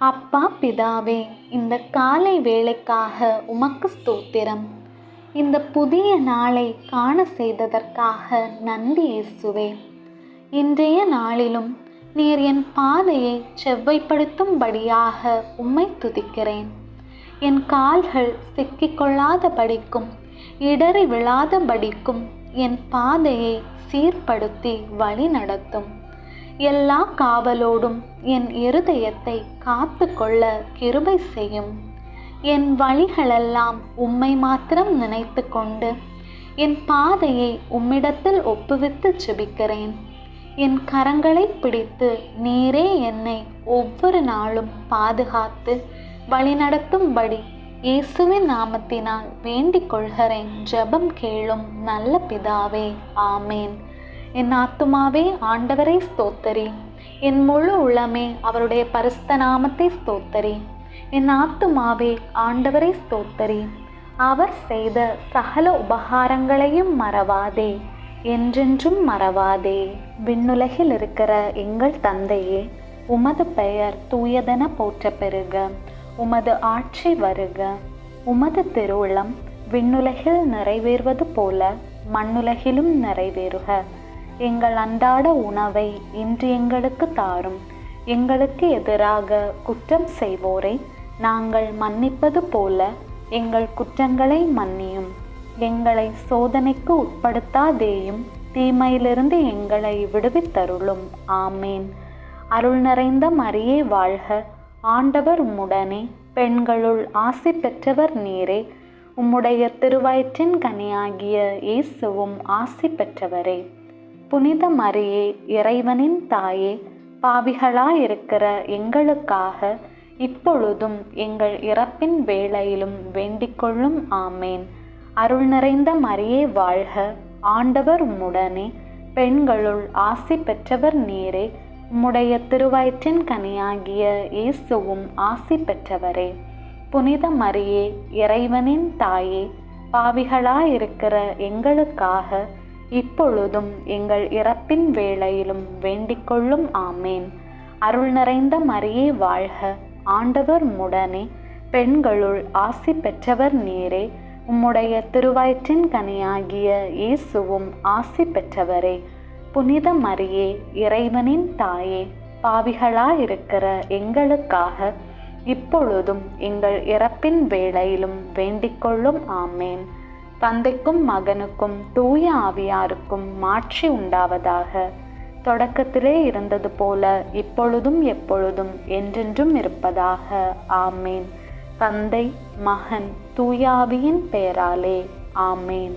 அப்பா பிதாவே, இந்த காலை வேளைக்காக உமக்கு ஸ்தோத்திரம். இந்த புதிய நாளை காண செய்ததற்காக நன்றி இயேசுவே. இன்றைய நாளிலும் நீர் என் பாதையை செவ்வைப்படுத்தும்படியாக உம்மை துதிக்கிறேன். என் கால்கள் சிக்கிக்கொள்ளாதபடிக்கும் இடறி விழாதபடிக்கும் என் பாதையை சீர்படுத்தி வழி நடத்தும். எல்லா காவலோடும் என் இருதயத்தை காத்து கொள்ள கிருபை செய்யும். என் வழிகளெல்லாம் உம்மை மாத்திரம் நினைத்து கொண்டு என் பாதையை உம்மிடத்தில் ஒப்புவித்து ஜெபிக்கிறேன். என் கரங்களை பிடித்து நீரே என்னை ஒவ்வொரு நாளும் பாதுகாத்து வழிநடத்தும்படி இயேசுவின் நாமத்தினால் வேண்டிக் கொள்கிறேன். ஜெபம் கேளும் நல்ல பிதாவே, ஆமேன். என் ஆத்துமாவே ஆண்டவரை ஸ்தோத்தரி, என் முழு உளமே அவருடைய பரிசுத்த நாமத்தை ஸ்தோத்தரி. என் ஆத்துமாவே ஆண்டவரை ஸ்தோத்தரி, அவர் செய்த சகல உபகாரங்களையும் மறவாதே, என்றென்றும் மறவாதே. விண்ணுலகில் இருக்கிற எங்கள் தந்தையே, உமது பெயர் தூயதென போற்ற பெறுக. உமது ஆட்சி வருக. உமது திருவுளம் விண்ணுலகில் நிறைவேறுவது போல மண்ணுலகிலும் நிறைவேறுக. எங்கள் அன்றாட உணவை இன்று எங்களுக்கு தாரும். எங்களுக்கு எதிராக குற்றம் செய்வோரை நாங்கள் மன்னிப்பது போல எங்கள் குற்றங்களை மன்னியும். எங்களை சோதனைக்கு உட்படுத்தாதேயும், தீமையிலிருந்து எங்களை விடுவித்தருளும். ஆமேன். அருள் நிறைந்த மரியே வாழ்க. ஆண்டவர் உம்முடனே, பெண்களுள் ஆசி பெற்றவர் நீரே. உம்முடைய திருவயிற்றின் கனியாகிய இயேசுவும் ஆசி பெற்றவரே. புனித மரியே, இறைவனின் தாயே, பாவிகளாயிருக்கிற எங்களுக்காக இப்பொழுதும் எங்கள் இறப்பின் வேளையிலும் வேண்டிக்கொள்ளும். ஆமேன். அருள் நிறைந்த மரியே வாழ்க. ஆண்டவர் உம்முடனே, பெண்களுள் ஆசி பெற்றவர் நீரே. உம்முடைய திருவயிற்றின் கனியாகிய இயேசுவும் ஆசி பெற்றவரே. புனித மரியே, இறைவனின் தாயே, பாவிகளாயிருக்கிற எங்களுக்காக இப்பொழுதும் எங்கள் இறப்பின் வேளையிலும் வேண்டிக்கொள்ளும். ஆமேன். அருள் நிறைந்த மரியே வாழ்க. ஆண்டவர் உம்முடனே, பெண்களுள் ஆசி பெற்றவர் நீரே. உம்முடைய திருவயிற்றின் கனியாகிய இயேசுவும் ஆசி பெற்றவரே. புனித மரியே, இறைவனின் தாயே, பாவிகளாயிருக்கிற எங்களுக்காக இப்பொழுதும் எங்கள் இறப்பின் வேளையிலும் வேண்டிக்கொள்ளும். ஆமேன். தந்தைக்கும் மகனுக்கும் தூய ஆவியாருக்கும் மாட்சி உண்டாவதாக. தொடக்கத்திலே இருந்தது போல இப்பொழுதும் எப்பொழுதும் என்றென்றும் இருப்பதாக. ஆமேன். தந்தை, மகன், தூய ஆவியின் பெயராலே. ஆமேன்.